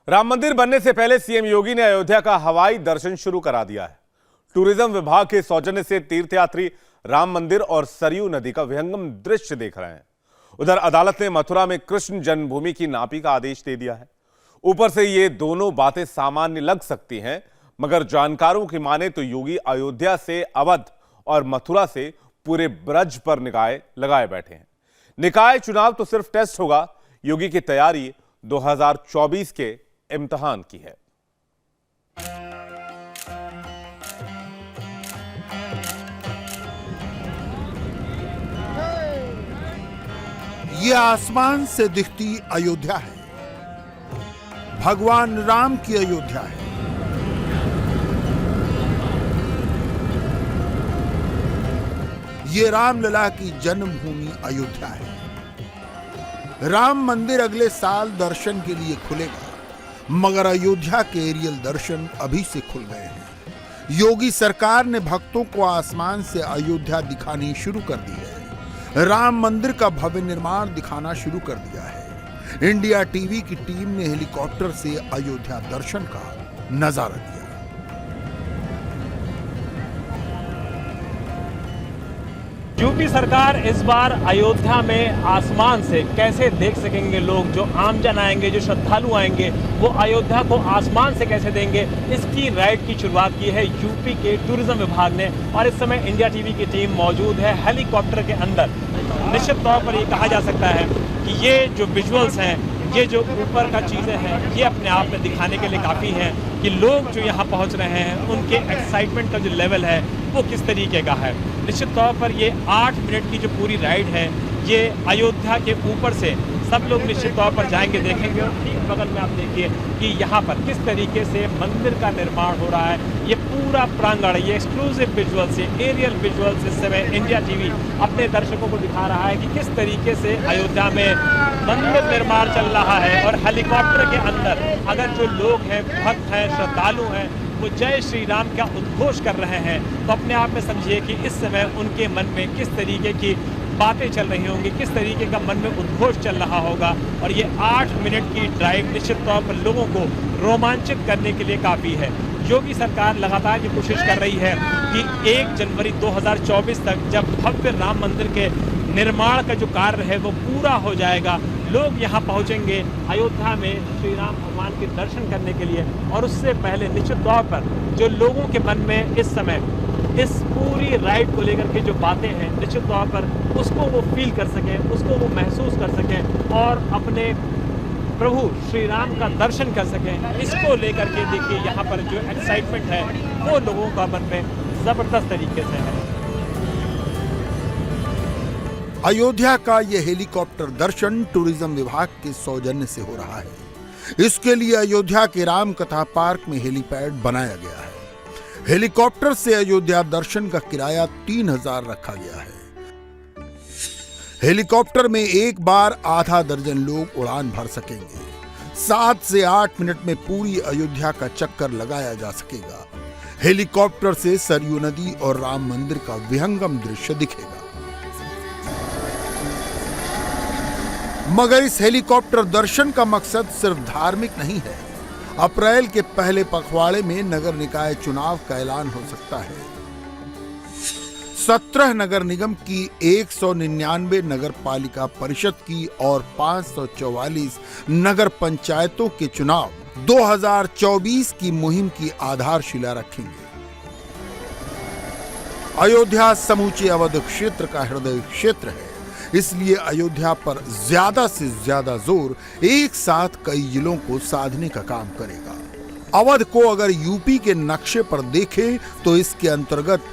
राम मंदिर बनने से पहले सीएम योगी ने अयोध्या का हवाई दर्शन शुरू करा दिया है। टूरिज्म विभाग के सौजन्य से तीर्थयात्री राम मंदिर और सरयू नदी का विहंगम दृश्य देख रहे हैं। उधर अदालत ने मथुरा में कृष्ण जन्मभूमि की नापी का आदेश दे दिया है। ऊपर से ये दोनों बातें सामान्य लग सकती हैं, मगर जानकारों की माने तो योगी अयोध्या से अवध और मथुरा से पूरे ब्रज पर निकाय लगाए बैठे हैं। निकाय चुनाव तो सिर्फ टेस्ट होगा, योगी की तैयारी 2024 के इम्तिहान की है। ये आसमान से दिखती अयोध्या है, भगवान राम की अयोध्या है। ये रामलला की जन्मभूमि अयोध्या है। राम मंदिर अगले साल दर्शन के लिए खुलेगा, मगर अयोध्या के एरियल दर्शन अभी से खुल गए हैं। योगी सरकार ने भक्तों को आसमान से अयोध्या दिखानी शुरू कर दी है। राम मंदिर का भव्य निर्माण दिखाना शुरू कर दिया है। इंडिया टीवी की टीम ने हेलीकॉप्टर से अयोध्या दर्शन का नजारा लिया। यूपी सरकार इस बार अयोध्या में आसमान से कैसे देख सकेंगे लोग, जो आमजन आएंगे, जो श्रद्धालु आएंगे, वो अयोध्या को आसमान से कैसे देंगे, इसकी राइड की शुरुआत की है यूपी के टूरिज्म विभाग ने। और इस समय इंडिया टीवी की टीम मौजूद है हेलीकॉप्टर के अंदर। निश्चित तौर पर ये कहा जा सकता है कि ये जो विजुअल्स हैं, ये जो ऊपर का चीज़ें हैं, ये अपने आप में दिखाने के लिए काफ़ी हैं कि लोग जो यहाँ पहुँच रहे हैं उनके एक्साइटमेंट का जो लेवल है वो किस तरीके का है। निश्चित तौर पर ये 8 मिनट की जो पूरी राइड है, ये अयोध्या के ऊपर से सब लोग निश्चित तौर पर जाएंगे, देखेंगे। और ठीक बगल में आप देखिए कि यहाँ पर किस तरीके से मंदिर का निर्माण हो रहा है। ये पूरा प्रांगण, ये एक्सक्लूसिव विजुअल से, एरियल विजुअल से इस समय इंडिया टीवी अपने दर्शकों को दिखा रहा है कि किस तरीके से अयोध्या में मंदिर निर्माण चल रहा है। और हेलीकॉप्टर के अंदर अगर जो लोग हैं, भक्त हैं, श्रद्धालु हैं, वो जय श्री राम का उद्घोष कर रहे हैं, तो अपने आप में समझिए कि इस समय उनके मन में किस तरीके की बातें चल रही होंगी, किस तरीके का मन में उद्घोष चल रहा होगा। और ये 8 मिनट की ड्राइव निश्चित तौर पर लोगों को रोमांचित करने के लिए काफ़ी है। योगी सरकार लगातार ये कोशिश कर रही है कि 1 जनवरी 2024 तक जब भव्य राम मंदिर के निर्माण का जो कार्य है वो पूरा हो जाएगा, लोग यहाँ पहुँचेंगे अयोध्या में श्री राम भगवान के दर्शन करने के लिए। और उससे पहले निश्चित तौर पर जो लोगों के मन में इस समय इस पूरी राइड को लेकर के जो बातें हैं, निश्चित तौर पर उसको वो फील कर सकें, उसको वो महसूस कर सकें और अपने प्रभु श्री राम का दर्शन कर सकें, इसको लेकर के देखिए यहाँ पर जो एक्साइटमेंट है वो लोगों का मन में ज़बरदस्त तरीके से है। अयोध्या का यह हेलीकॉप्टर दर्शन टूरिज्म विभाग के सौजन्य से हो रहा है। इसके लिए अयोध्या के राम कथा पार्क में हेलीपैड बनाया गया है। हेलीकॉप्टर से अयोध्या दर्शन का किराया 3000 रखा गया है। हेलीकॉप्टर में एक बार आधा दर्जन लोग उड़ान भर सकेंगे। 7 से 8 मिनट में पूरी अयोध्या का चक्कर लगाया जा सकेगा। हेलीकॉप्टर से सरयू नदी और राम मंदिर का विहंगम दृश्य दिखेगा। मगर इस हेलीकॉप्टर दर्शन का मकसद सिर्फ धार्मिक नहीं है। अप्रैल के पहले पखवाड़े में नगर निकाय चुनाव का ऐलान हो सकता है। 17 नगर निगम की 199 नगर पालिका परिषद की और 544 नगर पंचायतों के चुनाव 2024 की मुहिम की आधारशिला रखेंगे। अयोध्या समूचे अवध क्षेत्र का हृदय क्षेत्र है, इसलिए अयोध्या पर ज्यादा से ज्यादा जोर एक साथ कई जिलों को साधने का काम करेगा। अवध को अगर यूपी के नक्शे पर देखें तो इसके अंतर्गत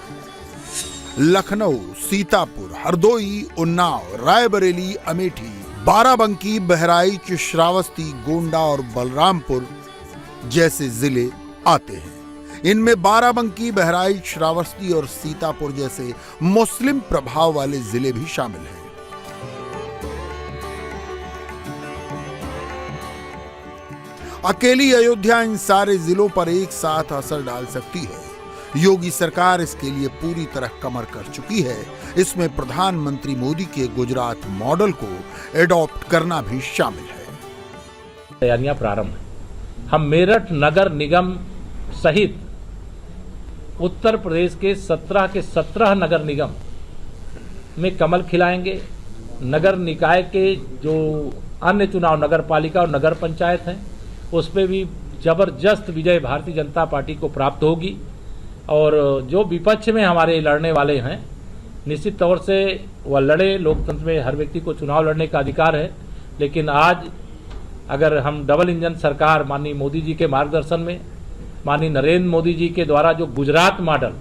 लखनऊ, सीतापुर, हरदोई, उन्नाव, रायबरेली, अमेठी, बाराबंकी, बहराइच, श्रावस्ती, गोंडा और बलरामपुर जैसे जिले आते हैं। इनमें बाराबंकी, बहराइच, श्रावस्ती और सीतापुर जैसे मुस्लिम प्रभाव वाले जिले भी शामिल हैं। अकेली अयोध्या इन सारे जिलों पर एक साथ असर डाल सकती है। योगी सरकार इसके लिए पूरी तरह कमर कर चुकी है। इसमें प्रधानमंत्री मोदी के गुजरात मॉडल को एडॉप्ट करना भी शामिल है। तैयारियां प्रारंभ हैं। हम मेरठ नगर निगम सहित उत्तर प्रदेश के 17 नगर निगम में कमल खिलाएंगे। नगर निकाय के जो अन्य चुनाव नगर पालिका और नगर पंचायत हैं उस पर भी जबरदस्त विजय भारतीय जनता पार्टी को प्राप्त होगी। और जो विपक्ष में हमारे लड़ने वाले हैं निश्चित तौर से वह लड़े, लोकतंत्र में हर व्यक्ति को चुनाव लड़ने का अधिकार है। लेकिन आज अगर हम डबल इंजन सरकार माननीय मोदी जी के मार्गदर्शन में, माननीय नरेंद्र मोदी जी के द्वारा जो गुजरात मॉडल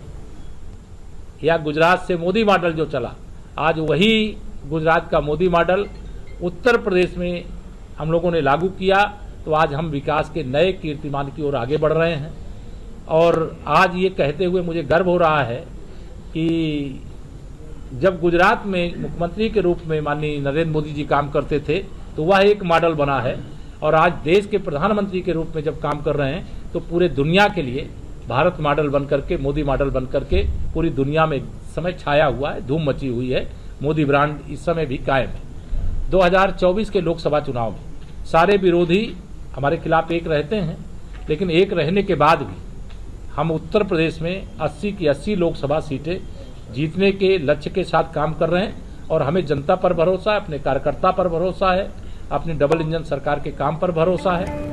या गुजरात से मोदी मॉडल जो चला, आज वही गुजरात का मोदी मॉडल उत्तर प्रदेश में हम लोगों ने लागू किया, तो आज हम विकास के नए कीर्तिमान की ओर आगे बढ़ रहे हैं। और आज ये कहते हुए मुझे गर्व हो रहा है कि जब गुजरात में मुख्यमंत्री के रूप में माननीय नरेंद्र मोदी जी काम करते थे तो वह एक मॉडल बना है, और आज देश के प्रधानमंत्री के रूप में जब काम कर रहे हैं तो पूरे दुनिया के लिए भारत मॉडल बन करके, मोदी मॉडल बन करके पूरी दुनिया में इस समय छाया हुआ है, धूम मची हुई है। मोदी ब्रांड इस समय भी कायम है। 2024 के लोकसभा चुनाव में सारे विरोधी हमारे खिलाफ एक रहते हैं, लेकिन एक रहने के बाद भी हम उत्तर प्रदेश में 80 की 80 लोकसभा सीटें जीतने के लक्ष्य के साथ काम कर रहे हैं। और हमें जनता पर भरोसा है, अपने कार्यकर्ता पर भरोसा है, अपनी डबल इंजन सरकार के काम पर भरोसा है।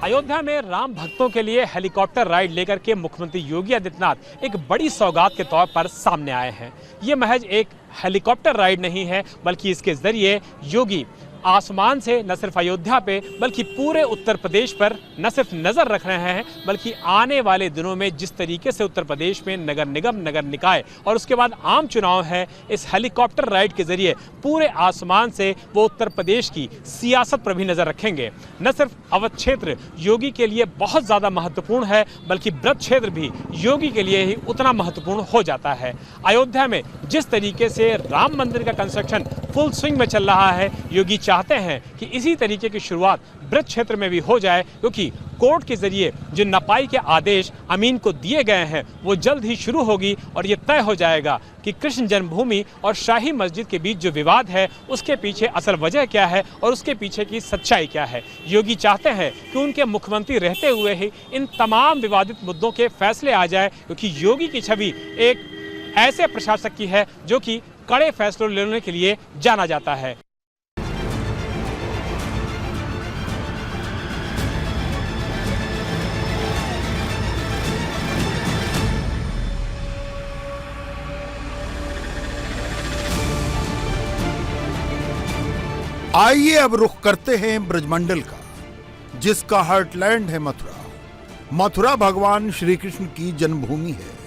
अयोध्या में राम भक्तों के लिए हेलीकॉप्टर राइड लेकर के मुख्यमंत्री योगी आदित्यनाथ एक बड़ी सौगात के तौर पर सामने आए हैं। ये महज एक हेलीकॉप्टर राइड नहीं है, बल्कि इसके जरिए योगी आसमान से न सिर्फ अयोध्या पे बल्कि पूरे उत्तर प्रदेश पर न सिर्फ नजर रख रहे हैं, बल्कि आने वाले दिनों में जिस तरीके से उत्तर प्रदेश में नगर निगम, नगर निकाय और उसके बाद आम चुनाव है, इस हेलीकॉप्टर राइड के जरिए पूरे आसमान से वो उत्तर प्रदेश की सियासत पर भी नजर रखेंगे। न सिर्फ अवध क्षेत्र योगी के लिए बहुत ज्यादा महत्वपूर्ण है, बल्कि ब्रज क्षेत्र भी योगी के लिए ही उतना महत्वपूर्ण हो जाता है। अयोध्या में जिस तरीके से राम मंदिर का कंस्ट्रक्शन फुल स्विंग में चल रहा है, योगी चाहते हैं कि इसी तरीके की शुरुआत ब्रज क्षेत्र में भी हो जाए, क्योंकि कोर्ट के जरिए जो नपाई के आदेश अमीन को दिए गए हैं वो जल्द ही शुरू होगी और ये तय हो जाएगा कि कृष्ण जन्मभूमि और शाही मस्जिद के बीच जो विवाद है उसके पीछे असल वजह क्या है और उसके पीछे की सच्चाई क्या है। योगी चाहते हैं कि उनके मुख्यमंत्री रहते हुए ही इन तमाम विवादित मुद्दों के फैसले आ जाए, क्योंकि योगी की छवि एक ऐसे प्रशासक की है जो कि कड़े फैसले लेने के लिए जाना जाता है। आइए अब रुख करते हैं ब्रजमंडल का, जिसका हार्टलैंड है मथुरा। मथुरा भगवान श्री कृष्ण की जन्मभूमि है।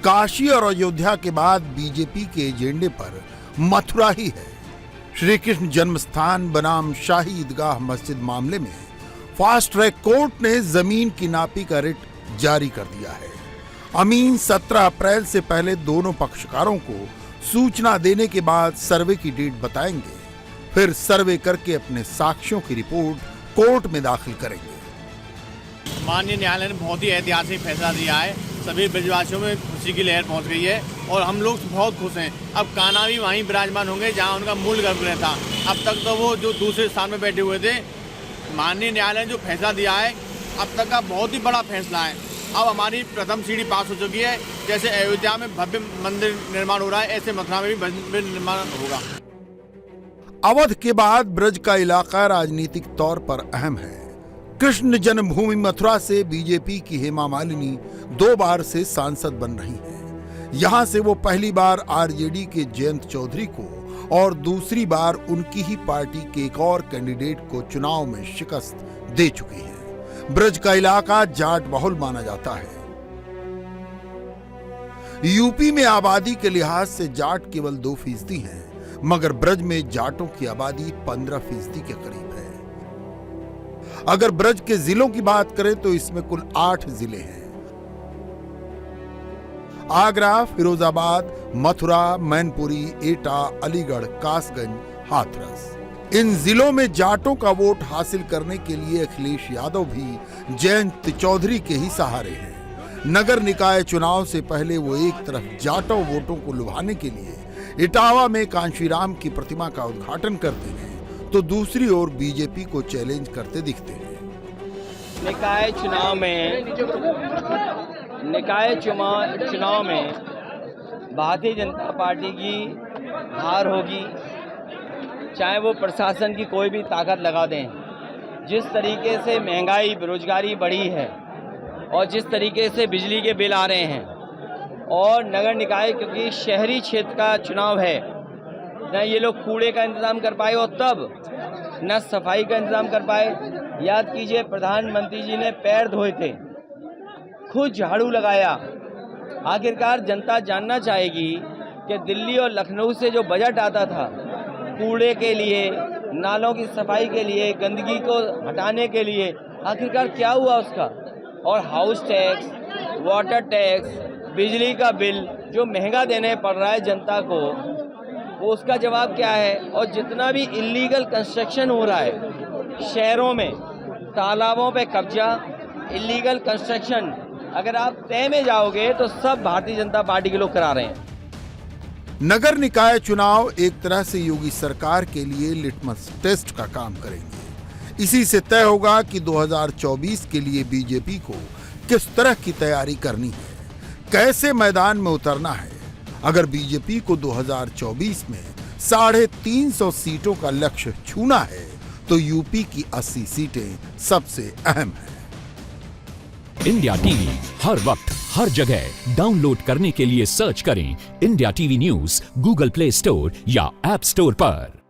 काशी और अयोध्या के बाद बीजेपी के एजेंडे पर मथुरा ही है। श्री कृष्ण जन्म स्थान बनाम शाही ईदगाह मस्जिद मामले में फास्ट ट्रैक कोर्ट ने जमीन की नापी का रिट जारी कर दिया है। अमीन 17 अप्रैल से पहले दोनों पक्षकारों को सूचना देने के बाद सर्वे की डेट बताएंगे, फिर सर्वे करके अपने साक्ष्यों की रिपोर्ट कोर्ट में दाखिल करेंगे। माननीय न्यायालय ने बहुत ही ऐतिहासिक फैसला दिया है। सभी ब्रजवासियों में खुशी की लहर पहुंच गई है और हम लोग बहुत खुश हैं। अब कान्हा भी वहीं विराजमान होंगे जहां उनका मूल गर्भगृह था। अब तक तो वो जो दूसरे स्थान में बैठे हुए थे। माननीय न्यायालय ने जो फैसला दिया है अब तक का बहुत ही बड़ा फैसला है। अब हमारी प्रथम सीढ़ी पास हो चुकी है। जैसे अयोध्या में भव्य मंदिर निर्माण हो रहा है, ऐसे मथुरा में भी मंदिर निर्माण होगा। अवध के बाद ब्रज का इलाका राजनीतिक तौर पर अहम है। कृष्ण जन्मभूमि मथुरा से बीजेपी की हेमा मालिनी 2 बार से सांसद बन रही हैं। यहां से वो पहली बार आरजेडी के जयंत चौधरी को और दूसरी बार उनकी ही पार्टी के एक और कैंडिडेट को चुनाव में शिकस्त दे चुकी हैं। ब्रज का इलाका जाट बहुल माना जाता है। यूपी में आबादी के लिहाज से जाट केवल 2% हैं, मगर ब्रज में जाटों की आबादी 15% के करीब है। अगर ब्रज के जिलों की बात करें तो इसमें कुल 8 जिले हैं। आगरा, फिरोजाबाद, मथुरा, मैनपुरी, एटा, अलीगढ़, कासगंज, हाथरस। इन जिलों में जाटों का वोट हासिल करने के लिए अखिलेश यादव भी जयंत चौधरी के ही सहारे हैं। नगर निकाय चुनाव से पहले वो एक तरफ जाटों वोटों को लुभाने के लिए इटावा में कांशीराम की प्रतिमा का उद्घाटन करते हैं तो दूसरी ओर बीजेपी को चैलेंज करते दिखते हैं। निकाय चुनाव में भारतीय जनता पार्टी की हार होगी, चाहे वो प्रशासन की कोई भी ताकत लगा दें। जिस तरीके से महंगाई बेरोजगारी बढ़ी है और जिस तरीके से बिजली के बिल आ रहे हैं, और नगर निकाय क्योंकि शहरी क्षेत्र का चुनाव है, न ये लोग कूड़े का इंतज़ाम कर पाए और तब न सफाई का इंतज़ाम कर पाए। याद कीजिए प्रधानमंत्री जी ने पैर धोए थे, खुद झाड़ू लगाया। आखिरकार जनता जानना चाहेगी कि दिल्ली और लखनऊ से जो बजट आता था कूड़े के लिए, नालों की सफाई के लिए, गंदगी को हटाने के लिए, आखिरकार क्या हुआ उसका। और हाउस टैक्स, वाटर टैक्स, बिजली का बिल जो महंगा देने पड़ रहा है जनता को, वो उसका जवाब क्या है। और जितना भी इलीगल कंस्ट्रक्शन हो रहा है शहरों में, तालाबों पे कब्जा, इलीगल कंस्ट्रक्शन, अगर आप तय में जाओगे तो सब भारतीय जनता पार्टी के लोग करा रहे हैं। नगर निकाय चुनाव एक तरह से योगी सरकार के लिए लिटमस टेस्ट का काम करेंगे। इसी से तय होगा कि 2024 के लिए बीजेपी को किस तरह की तैयारी करनी है, कैसे मैदान में उतरना है। अगर बीजेपी को 2024 में 350 सीटों का लक्ष्य छूना है तो यूपी की 80 सीटें सबसे अहम हैं। इंडिया टीवी हर वक्त हर जगह डाउनलोड करने के लिए सर्च करें India TV news Google play store या ऐप स्टोर पर।